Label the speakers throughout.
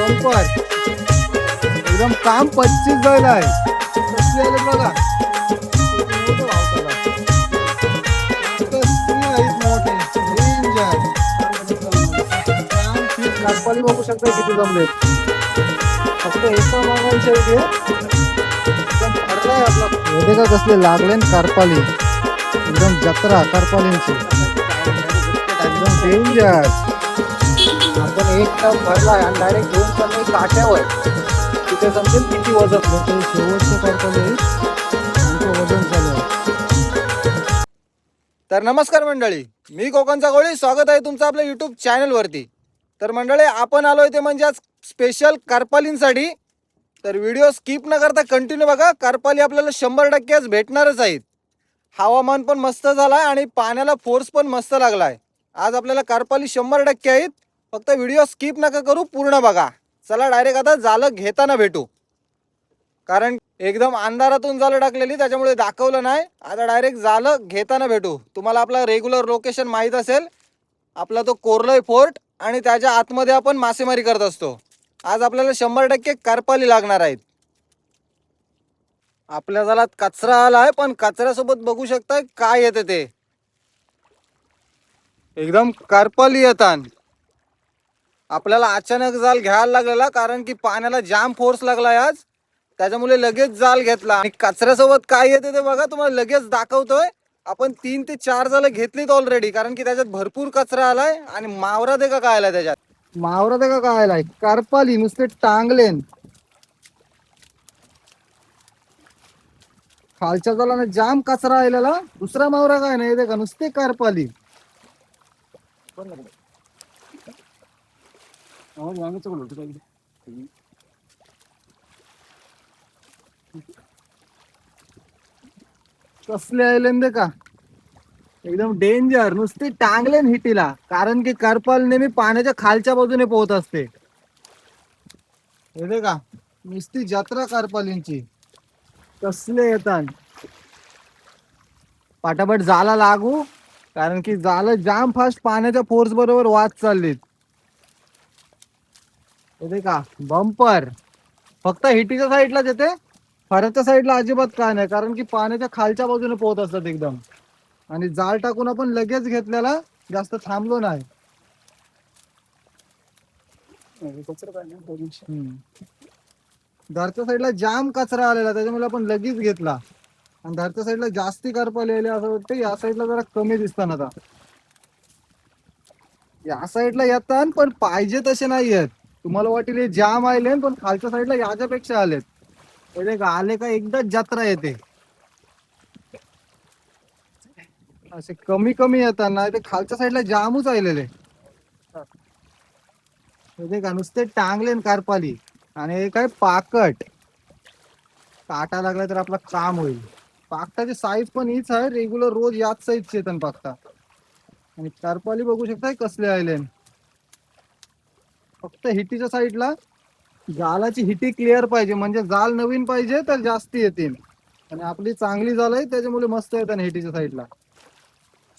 Speaker 1: Bumper एकदम काम 25 जायला आहे. कसली आले बघा. मोठं भाव त्याला. कसली आहेत मोठे. डेंजर. काम ठीक कारपाली बघू शकता किती जमले. फक्त एका मागायचे आहे एकदम भरलाय आपला. हे का कसले लागले न कारपाली. एकदम जत्रा कारपालींची. एकदम डेंजर. आपण एक टप भरलाय आणि डायरेक्ट घेऊन चाललोय काट्यावर. तिथे समजेल किती वजन. शेवटचे कारपाली आमचं वजन चालू आहे. तर नमस्कार मंडळी, मी कोकणचा गोळी. स्वागत आहे तुमचं आपल्या यूट्यूब चॅनलवरती. तर मंडळी आपण आलोय ते म्हणजे आज स्पेशल कारपालींसाठी. तर व्हिडिओ स्किप न करता कंटिन्यू बघा. कारपाली आपल्याला 100% आज भेटणारच आहेत. हवामान पण मस्त झालाय आणि पाण्याला फोर्स पण मस्त लागलाय. आज आपल्याला कारपाली 100% आहेत. फक्त व्हिडिओ स्किप नका करू, पूर्ण बघा. चला डायरेक्ट आता जाळं घेताना भेटू. कारण एकदम अंधारातून जाळं टाकलेली त्याच्यामुळे दाखवलं नाही. आता डायरेक्ट जाळं घेताना भेटू. तुम्हाला आपला रेग्युलर लोकेशन माहीत असेल. आपला तो कोरलय फोर्ट आणि त्याच्या आतमध्ये आपण मासेमारी करत असतो. आज आपल्याला 100% कारपाली लागणार आहेत. आपल्या जाळात कचरा आलाय, पण कचऱ्यासोबत बघू शकताय काय येते ते. एकदम कारपाली येतात. आपल्याला अचानक जाल घ्यायला लागलेला कारण की पाण्याला जाम फोर्स लागलाय आज. त्याच्यामुळे लगेच जाल घेतला. आणि कचऱ्यासोबत काय येते ते बघा, तुम्हाला लगेच दाखवतोय. आपण 3 ते 4 जाळं घेतलीत ऑलरेडी, कारण की त्याच्यात भरपूर कचरा आलाय. आणि मावरा दे का काय आलाय त्याच्यात. मावरा दे का काय आलाय. कारपाली नुसते टांगलेन. खालच्या जाळाने जाम कचरा आलेला. दुसरा मावरा काय नाही ते का नुसते कारपाली. कसले आयलंद का एकदम डेंजर. नुसती टांगलेन हिटीला, कारण की कारपाल नेहमी पाण्याच्या खालच्या बाजूने पोहत असते. हे का नुसती जत्रा कारपालींची. कसले येतात. पाटापट जाळा लागू, कारण की जाळं जाम फास्ट पाण्याच्या फोर्स बरोबर वाच चाललीत. हे का बंपर फक्त हिटीच्या साईडलाच येते. फराच्या साईडला अजिबात काय नाही, कारण की पाण्याच्या खालच्या बाजूने पोहत असतात एकदम. आणि जाळ टाकून आपण लगेच घेतलेला, जास्त थांबलो नाही. धरच्या साईडला जाम कचरा आलेला, त्याच्यामुळे आपण लगेच घेतला. आणि धरच्या साईडला जास्ती कारपाली आले असं वाटतं. या साईडला जरा कमी दिसतात. आता या साईडला येतात पण पाहिजे तसे नाही आहेत. तुम्हाला वाटेल हे जाम आले, पण खालच्या साईडला याच्यापेक्षा आलेत. पहिले आले का एकदाच जत्रा येते. असे कमी कमी येतात ना, ते खालच्या साईडला जामच आलेले. का नुसते टांगले कारपाली. आणि हे काय पाकट. काटा लागला तर आपलं काम होईल. पाकटाची साईज पण हीच आहे. रेग्युलर रोज याच साईजचे येतात पाकटा. आणि कारपाली बघू शकताय कसले आले. फक्त हिटीच्या साईडला जाळाची हिटी क्लिअर पाहिजे, म्हणजे जाळ नवीन पाहिजे तर जास्ती येतील. आणि आपली चांगली जाळ आहे त्याच्यामुळे मस्त येतात हिटीच्या साईडला.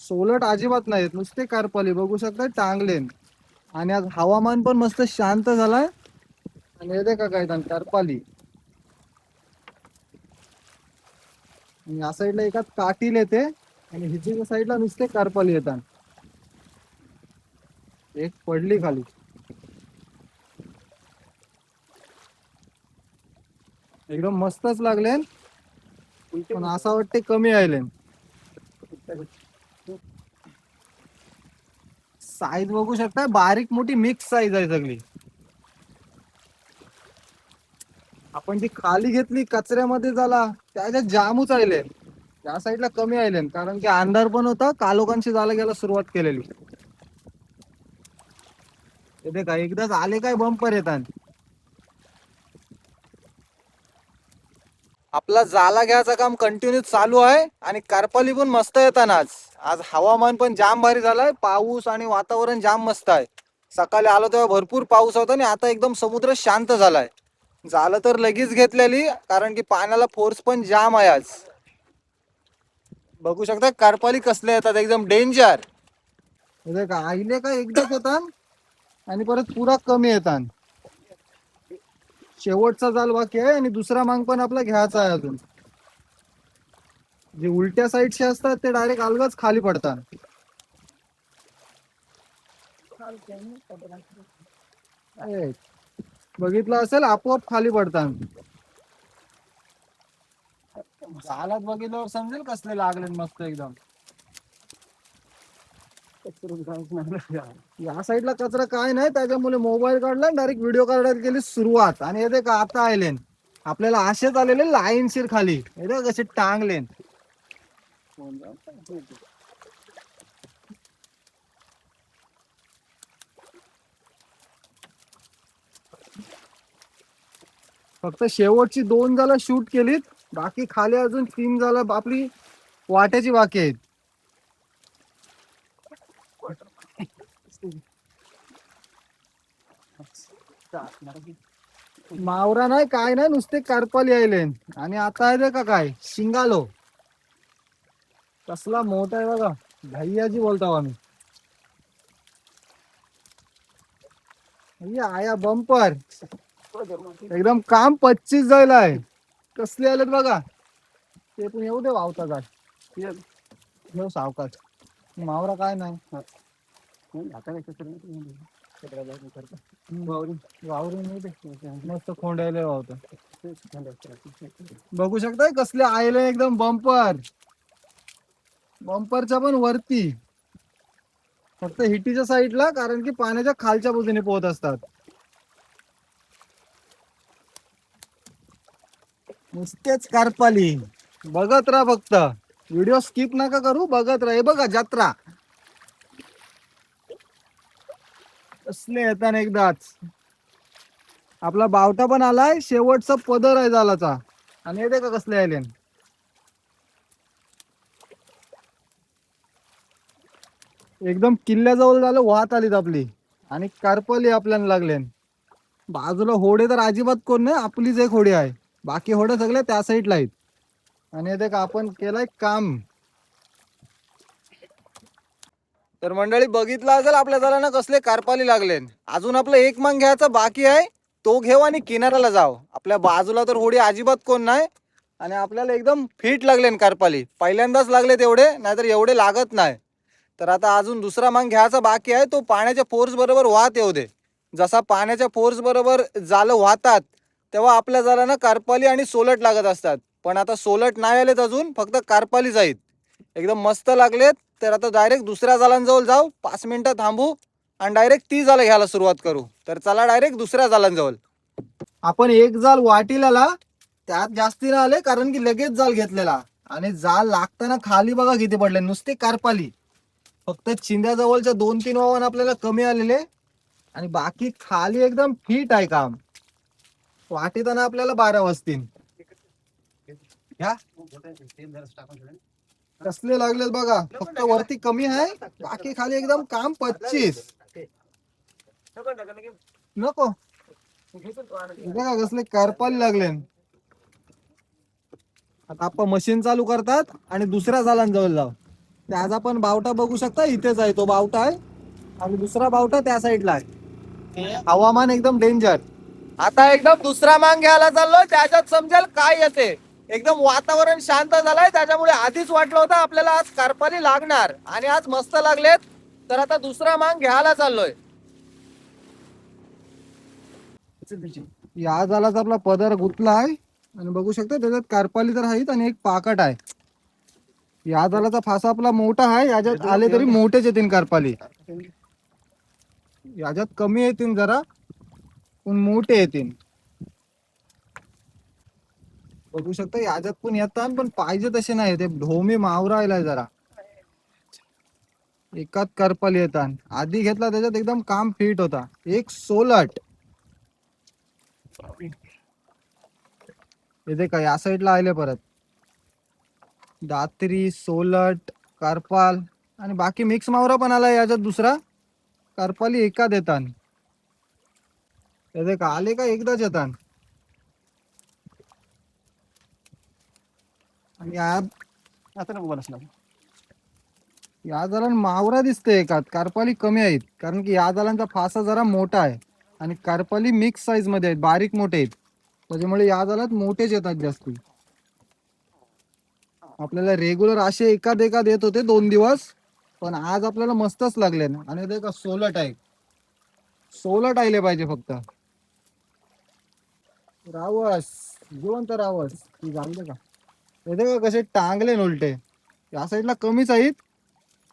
Speaker 1: सोलट अजिबात नाहीत, नुसते कारपाली बघू शकताय टांगलेन. आणि आज हवामान पण मस्त शांत झालाय. आणि हे का काय कारपाली. या साईडला एका काटील येते आणि हिच्या साईडला नुसते कारपाली येतात. एक पडली खाली. एकदम मस्तच लागले, पण असं वाटते कमी आले. साईज बघू शकता, बारीक मोठी मिक्स साईज आहे सगळी. आपण जी खाली घेतली कचऱ्यामध्ये झाला त्याच्यात जामच आले. त्या साईडला कमी आले, कारण की अंधार पण होता. कालोखांची जाळं घ्यायला सुरुवात केलेली. ते काय एकदाच आले काय बंपर येतात. आपला जाळा घ्यायचं काम कंटिन्यू चालू आहे. आणि कारपाली पण मस्त येतात आज. आज हवामान पण जाम भारी झालाय. पाऊस आणि वातावरण जाम मस्त आहे. सकाळी आलो तेव्हा भरपूर पाऊस होता आणि आता एकदम समुद्र शांत झालाय. झालं तर लगेच घेतलेली, कारण की पाण्याला फोर्स पण जाम आहे आज. बघू शकता कारपाली कसले येतात, एकदम डेंजर. का आईले का एकदाच येतात आणि परत पुरा कमी येतात. शेवटचा जाल बाकी आहे आणि दुसरा मांग पण आपला घ्यायचा आहे अजून. जे उलट्या साईडचे असतात ते डायरेक्ट अलगच खाली पडतात. आहे. बघितलं असेल आपोआप खाली पडतात. जालात बघितल्यावर समजेल कसले लागले मस्त एकदम. या साईडला कचरा काय नाही, त्याच्यामुळे मोबाईल काढला डायरेक्ट व्हिडिओ काढायला गेली सुरुवात. आणि येते का आता आले आपल्याला असेच आलेले लाईनशीर खाली येते कसे टांगले. फक्त शेवटची 2 झाला शूट केलीत, बाकी खाली अजून 3 झाला आपली वाट्याची बाकी आहेत. मावरा नाही काय नाही, नुसते करपाली यायले. आणि आता आहे का काय शिंगालो कसला मोठा आहे बघा, भैयाजी बोलतो आम्ही. आया बंपर एकदम काम 25 जायला आहे. कसले आलेत बघा, ते पण येऊ दे वावता जात सावकाश. मावरा काय नाही मस्त खोंडायला वावत. बघू शकताय कसले आले एकदम बंपर. बंपरच्या पण वरती फक्त हिटीच्या साईडला, कारण की पाण्याच्या खालच्या बाजूने पोहत असतात. नुसतेच कारपाली बघत राहा, फक्त व्हिडिओ स्किप नका करू, बघत राहा. हे बघा जत्रा कसले येतात एकदाच. आपला बावटा पण आलाय, शेवटचा पदर आहे जालाचा. आणि येते का कसले आले, एकदम किल्ल्याजवळ झालं वाहत आलीत आपली. आणि कारपली आपल्याला लागले. बाजूला होडे तर अजिबात कोण नाही, आपलीच एक होडी आहे, बाकी होडे सगळे त्या साईडला आहेत. आणि येते का आपण केलंय काम. तर मंडळी बघितलं असेल आपल्या जरा कसले कारपाली लागले. अजून आपलं एक मांग घ्यायचा बाकी आहे, तो घेऊ आणि किनाऱ्याला जाऊ. आपल्या बाजूला तर होडी अजिबात कोण नाही आणि आपल्याला एकदम फिट लागले कारपाली. पहिल्यांदाच लागले तेवढे, नाहीतर एवढे लागत नाही. तर आता अजून दुसरा मांग घ्यायचा बाकी आहे, तो पाण्याच्या फोर्स बरोबर वाहत येऊ दे. जसा पाण्याच्या फोर्स बरोबर जालं वाहतात तेव्हा आपल्या जाळांना कारपाली आणि सोलट लागत असतात. पण आता सोलट नाही आलेत अजून, फक्त कारपाली जाईत. एकदम मस्त लागलेत. तर आता डायरेक्ट दुसऱ्या जालांजवळ जाऊ, 5 मिनिटं थांबू आणि डायरेक्ट ती जालं घ्यायला सुरुवात करू. तर चला डायरेक्ट दुसऱ्या जालांजवळ. आपण एक जाल वाटीला त्यात जास्ती ना आले, कारण की लगेच जाल घेतलेला. आणि जाल लागताना खाली बघा किती पडले, नुसते कारपाली. फक्त चिंध्याजवळच्या 2-3 वाहन आपल्याला कमी आलेले आणि बाकी खाली एकदम फिट आहे काम. वाटीताना आपल्याला 12 वाजतील. कसले लागले बघा, फक्त वरती कमी आहे, बाकी खाली एकदम काम 25. नको बघा कसले कारपाली लागले. आता आपण मशीन चालू करतात आणि दुसऱ्या जालांजवळ जाऊ. त्याचा पण बावटा बघू शकता, इथेच आहे तो बावटा आहे आणि दुसरा बावटा त्या साईडला आहे. हवामान एकदम डेंजर. आता एकदम दुसरा मांग घ्यायला चाललो, त्याच्यात समजेल काय येते. एकदम वातावरण शांत झालंय, त्याच्यामुळे आधीच वाटलं होतं आपल्याला आज कारपाली लागणार आणि आज मस्त लागलेत. तर आता दुसरा मांग घ्यायला चाललोय. या जालाचा आपला पदर गुतला आहे आणि बघू शकता त्याच्यात कारपाली तर आहेत आणि एक पाकट आहे. या जालाचा फासा आपला मोठा आहे, याच्यात आले तरी मोठेच येतील कारपाली. याच्यात कमी येतील जरा, पण मोठे येतील. बघू शकता याच्यात पण येतात, पण पाहिजे तसे नाही. ते ढोमे मावरायला जरा एकाच करपाली येतात. आधी घेतला त्याच्यात एकदम काम फिट होता. एक सोलट येते का, या साईडला आले परत दात्री, सोलट, करपाल आणि बाकी मिक्स मावरा पण आला याच्यात. दुसरा करपाली एकाच येतात. येते का, आले का एकदाच येतात. आणि या जालान मावरा दिसते एकात, कारपाली कमी आहेत, कारण की या जालांचा फासा जरा मोठा आहे आणि कारपाली मिक्स साईज मध्ये आहेत, बारीक मोठे आहेत. त्याच्यामुळे या जाळ्यात मोठेच येतात जास्ती. आपल्याला रेग्युलर असे एकाद एकाद येत होते 2 दिवस, पण आज आपल्याला मस्तच लागले ना. आणि ते का सोलट आहे, सोलट आले पाहिजे फक्त. रावस, जिवंत रावस ती झाली का. येते का कसे टांगले न उलटे. या साईडला कमीच आहेत.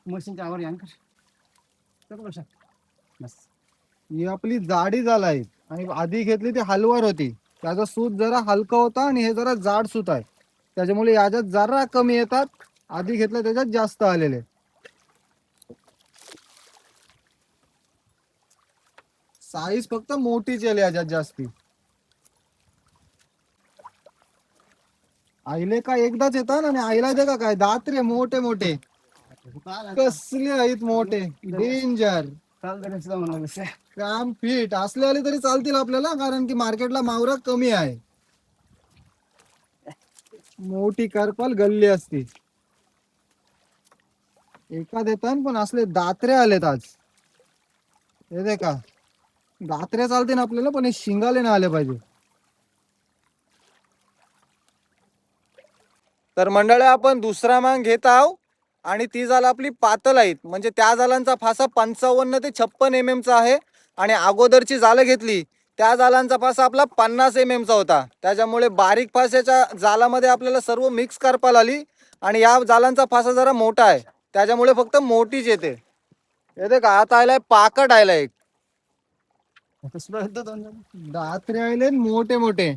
Speaker 2: मशीनच्या आवर यांकर बस.
Speaker 1: ही आपली जाडी जाल आहे. आणि आधी घेतली ती हलवार होती, त्याचा सूत जरा हलका होता आणि हे जरा जाड सूत आहे, त्याच्यामुळे याच्यात जरा कमी येतात. आधी घेतलं त्याच्यात जास्त आलेले. साईज फक्त मोठीच आली याच्यात जास्ती. आईले का एकदाच येतात आणि आईला ते का काय दात रे मोठे मोठे. कसले आहेत मोठे, डेंजर. काम फिट असले आले तरी चालतील आपल्याला, कारण की मार्केटला मावरा कमी आहे. मोठी करपाल गल्ली असती. एका देतात पण असले दात्रे आलेत आज. हे का दात्रे चालते ना आपल्याला, पण हे शिंगाले ना आले पाहिजे. तर मंडळी आपण दुसरा मांग घेत आहोत आणि ती जाल आपली पातळ आहेत. म्हणजे त्या जालांचा फासा 55 ते 56 mm चा आहे. आणि अगोदरची जालं घेतली त्या जालांचा फासा आपला 50 mm चा होता. त्याच्यामुळे बारीक फासाच्या जालामध्ये आपल्याला सर्व मिक्स करपाल आली. आणि या जालांचा फासा जरा मोठा आहे, त्याच्यामुळे फक्त मोठीच येते. येते का आता आलाय पाकट आयला एक. दात्रे आले मोठे मोठे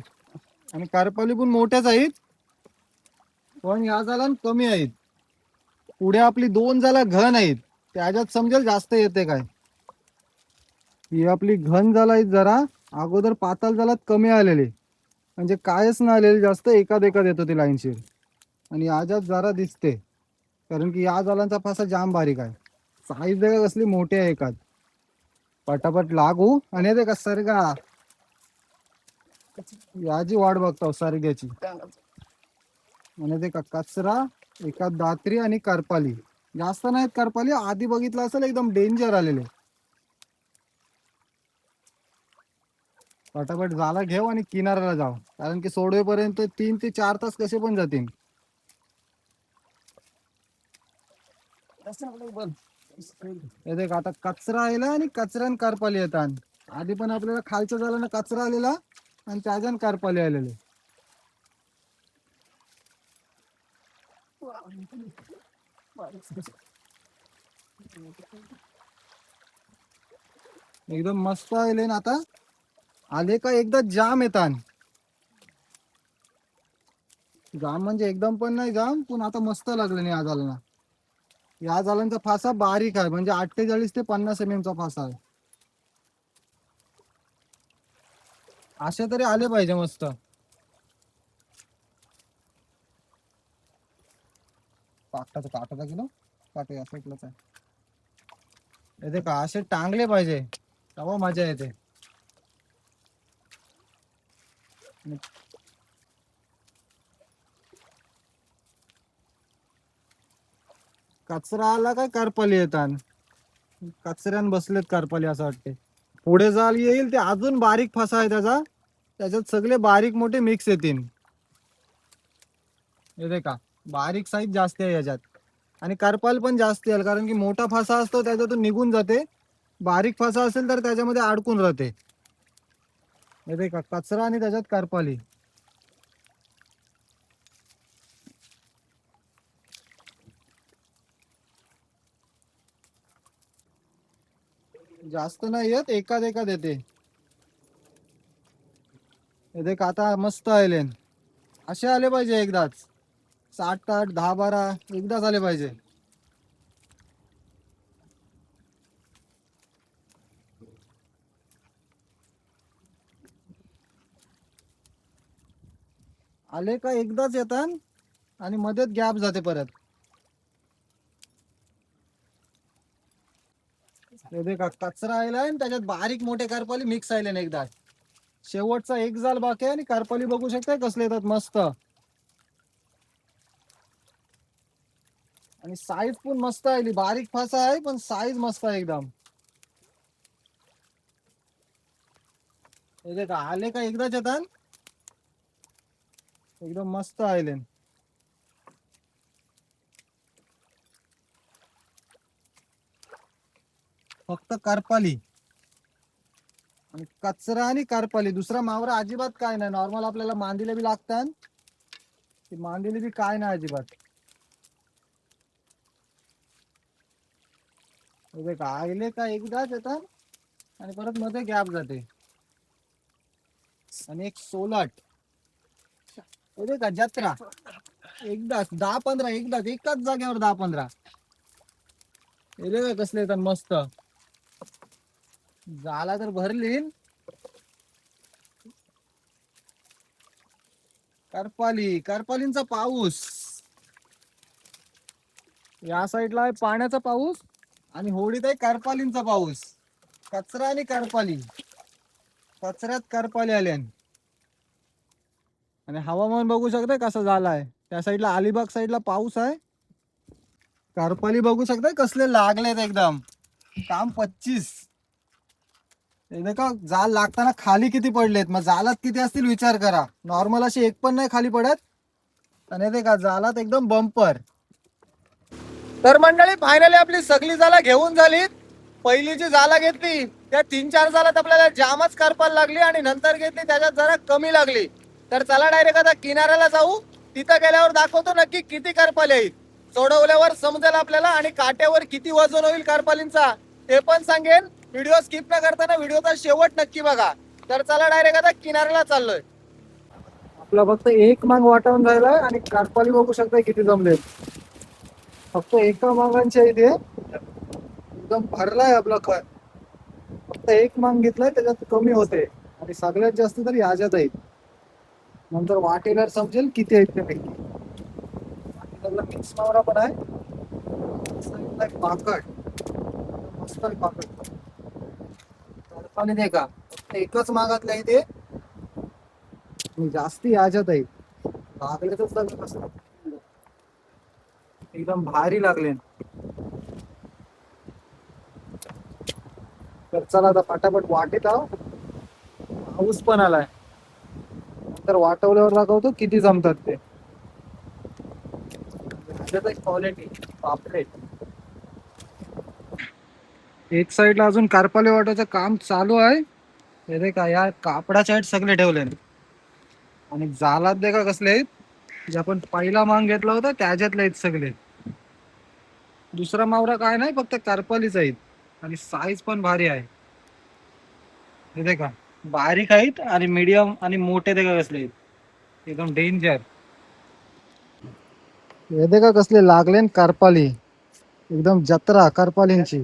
Speaker 1: आणि करपाली पण मोठ्याच आहेत, पण या जालान कमी आहेत. पुढे आपली 2 जाला घन आहेत, त्याच्यात समजेल जास्त येते काय. ही आपली घन जाला आहेत जरा, अगोदर पाताल जालात कमी आलेले, म्हणजे कायच ना आलेले जास्त, एकाद एकाद येत होती लाईनशीर. आणि याच्यात जरा दिसते, कारण की या जालांचा फासा जाम बारीक आहे. साईज देखा कसली मोठी आहे एकात. पटापट लागू आणि ते का सरगा याची वाट बघतो सरग्याची. आणि ते का कचरा, एका दात्री आणि करपाली. जास्त नाहीत करपाली, आधी बघितलं असेल एकदम डेंजर आलेले. पटापट झाला घेऊ आणि किनाऱ्याला जाऊ, कारण की सोडवेपर्यंत 3 ते 4 तास कसे पण जातील. आता कचरा आलेला आणि कचऱ्यान करपाली येतात. आधी पण आपल्याला खालच्या झाला ना कचरा आलेला आणि त्याच्यान करपाली आलेले. एकदम मस्त आले ना आता. आले का एकदा जाम येतात. जाम म्हणजे एकदम पण नाही जाम, पण आता मस्त लागले नाही या जालना. या जालांचा फासा बारीक आहे, म्हणजे 48 ते 50 mm चा फासा आहे. असे तरी आले पाहिजे मस्त. काटाचा काटाचा किलो काटे असं इकडंच आहे. येते का असे टांगले पाहिजे, तेव्हा मजा येते. कचरा आला काय करपाली येतात, कचऱ्यान बसलेत करपाली असं वाटते. पुढे जाल येईल ते अजून बारीक फासा आहे त्याचा, त्याच्यात सगळे बारीक मोठे मिक्स येतील. येते का बारीक साईज जास्त आहे याच्यात. आणि करपाल पण जास्त येईल, कारण की मोठा फासा असतो त्याच्यातून निघून जाते, बारीक फासा असेल तर त्याच्यामध्ये अडकून राहते. येते का कचरा आणि त्याच्यात करपाली. जास्त नाही येत, एकाद एकाद येते. येते का आता मस्त आले. असे आले पाहिजे एकदाच, 7 8 10 12 एकदाच आले पाहिजे. आले का एकदाच येतात आणि मध्येच गॅप जाते परत. येते का कचरा आलाय आणि त्याच्यात बारीक मोठे करपाली मिक्स आले ना एकदा. शेवटचा एक जाल बाकी आहे आणि करपाली बघू शकताय कसले येतात मस्त. आणि साईज पण मस्त आली, बारीक फासा आहे पण साईज मस्त आहे एकदम. येते का आले का एकदाच येतात एकदम मस्त आयलेन. फक्त करपाली आणि कचरा आणि करपाली, दुसरा मावरा अजिबात काय नाही. नॉर्मल आपल्याला मांदीला बी लागतात, ती मांदीला बी काय नाही अजिबात. आले का एकदाच येतात आणि परत मध्ये गॅप जाते. आणि एक सोलाट का जत्रा, एकदाच 10-15, एकदाच एकाच जागेवर 10-15. का कसले येतात मस्त. झाला तर भरली. करपालींचा पाऊस या साईडला आहे, पाण्याचा पाऊस. आणि होळीत आहे करपालींचा पाऊस. कचरा आणि करपाली, कचऱ्यात करपाली आल्यान. आणि हवामान बघू शकताय कसं झालाय. त्या साईडला अलिबाग साईडला पाऊस आहे. करपाली बघू शकताय कसले लागलेत एकदम. काम 25. का जाल लागताना खाली किती पडलेत, मग जालात किती असतील विचार करा. नॉर्मल अशी एक पण नाही खाली पडत. आणि ते का जालात एकदम बंपर. तर मंडळी फायनली आपली सगळी जाला घेऊन झाली. पहिली जी जाला घेतली त्या 3-4 जालात आपल्याला जामच करपायला लागली आणि नंतर घेतली त्याच्यात जरा कमी लागली. तर चला डायरेक्ट आता किनाऱ्याला जाऊ. तिथं गेल्यावर दाखवतो नक्की किती करपाली आहेत. सोडवल्यावर समजेल आपल्याला आणि काट्यावर किती वजन होईल करपालींचा ते पण सांगेन. व्हिडिओ स्किप न करताना व्हिडिओचा शेवट नक्की बघा. तर चला डायरेक्ट आता किनाऱ्याला चाललोय. आपला फक्त एक मांग वाटावून जायला आणि करपाली बघू शकता किती जमले. फक्त एका मागांच्या इथे एकदम भरलाय आपला खत. फक्त एक मांग घेतलाय त्याच्यात कमी होते आणि सगळ्यात जास्त तरी ह्याच्यात आहेत. नंतर वाटेला समजेल किती आहेत ते पैकी. मिक्स मावरा पण आहे. पाकड मस्त आहे पाकड. करपाली नाही का फक्त एकच मागातलं आहे ते. जास्ती ह्याच्यात आहे. लागले तर सगळं कसं एकदम भारी लागले. तर चला आता फटाफट वाटेत आहो. पाऊस पण आलाय. तर वाटवल्यावर दाखवतो किती जमतात ते. क्वालिटी पापलेट. एक साइडला अजून करपाली वाटायचं काम चालू आहे. हे का या कापडाच्या आहेत सगळे ठेवले. आणि जालात दे का कसले आहेत, जे आपण पहिला मांग घेतला होता त्याच्यातले आहेत सगळे. दुसरा मावरा काय नाही फक्त करपालीच आहेत. आणि साईज पण भारी आहे. हे का बारीक आहेत आणि मीडियम आणि मोठे ते का कसले एकदम डेंजर. हे का कसले लागले करपाली, एकदम जत्रा करपालींची.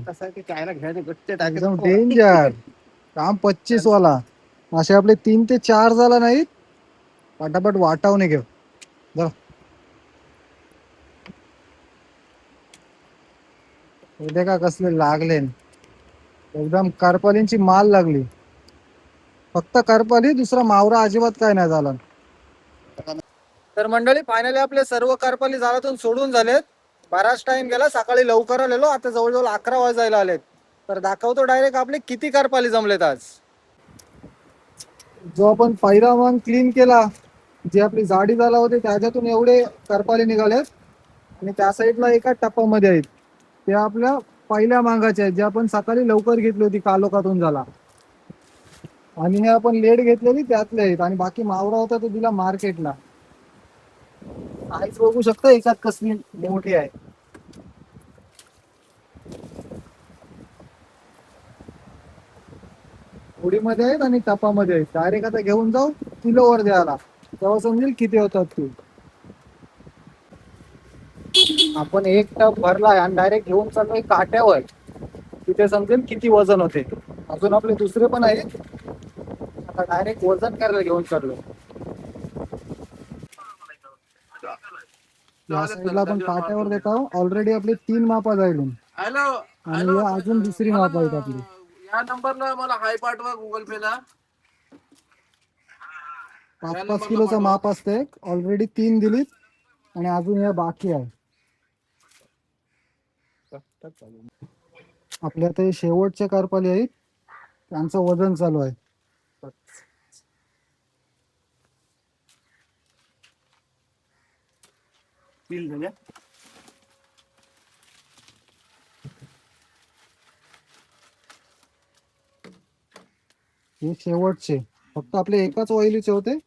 Speaker 1: एकदम डेंजर. काम 25 वाला. असे आपले 3 ते 4 झाला नाहीत. पटापट वाटावणे घेऊ. हे का कसले लागले, एकदम करपालींची माल लागली. फक्त करपाली, दुसरा मावरा अजिबात काय नाही झाला. तर मंडळी फायनली आपले सर्व करपाली जाळातून सोडून झालेत. बराच टाइम गेला, सकाळी लवकर आलेलो, आता जवळजवळ 11 वाजायला आलेत. तर दाखवतो डायरेक्ट आपले किती करपाली जमलेत आज. जो आपण पहिला मग क्लीन केला, जी आपली जाडी झाला होती त्याच्यातून एवढे करपाली निघालेत. आणि त्या साईडला एका टप्प्यामध्ये आहेत ते आपल्या पहिल्या मांगाचे आहेत, जे आपण सकाळी लवकर घेतली होती कालोखातून झाला. आणि हे आपण लेट घेतलेली त्यातले आहेत. आणि बाकी मावरा होता तो दिला मार्केटला. साईज बघू शकता एकात कसली मोठी आहे. होडीमध्ये आहेत आणि टपामध्ये आहेत. डायरेक्ट आता घेऊन जाऊ किलोवर द्यायला, तेव्हा समजेल किती होतात ते. आपण एक टप भरलाय आणि डायरेक्ट घेऊन चाललोय काट्यावर, तिथे समजेल किती वजन होते. अजून आपले दुसरे पण आहेत, आता डायरेक्ट वजन करायला घेऊन चाललोय. या साईडला आपण काट्यावर देत आहोत. ऑलरेडी आपले 3 मापा जाईल आणि अजून दुसरी माप आहेत आपली.
Speaker 3: या नंबरला मला हाय पाठवा गुगल पे ला.
Speaker 1: 5-5 किलोचा माप असते. ऑलरेडी 3 दिलीत आणि अजून या बाकी आहे. आपल्या ते शेवटचे करपाली आहेत, त्यांचं वजन चालू आहे.
Speaker 2: तीन झाल्या.
Speaker 1: हे शेवटचे फक्त आपले एकाच वहिलीचे होते.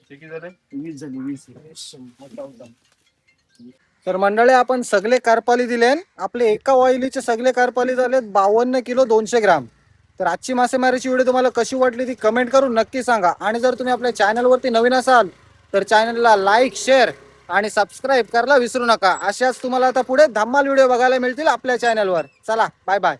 Speaker 3: किती झाले?
Speaker 2: 20 झाली 20.
Speaker 1: तर मंडळी आपण सगळे कारपाली दिले. आपले एका ऑइलीचे सगळे कारपाली झाले 52 किलो 200 ग्राम. तर आजची मासेमारीची व्हिडिओ तुम्हाला कशी वाटली ती कमेंट करून नक्की सांगा. आणि जर तुम्ही आपल्या चॅनलवरती नवीन असाल तर चॅनलला लाईक शेअर आणि सबस्क्राईब करायला विसरू नका. अशाच तुम्हाला आता पुढे धम्माल व्हिडिओ बघायला मिळतील आपल्या चॅनलवर. चला बाय बाय.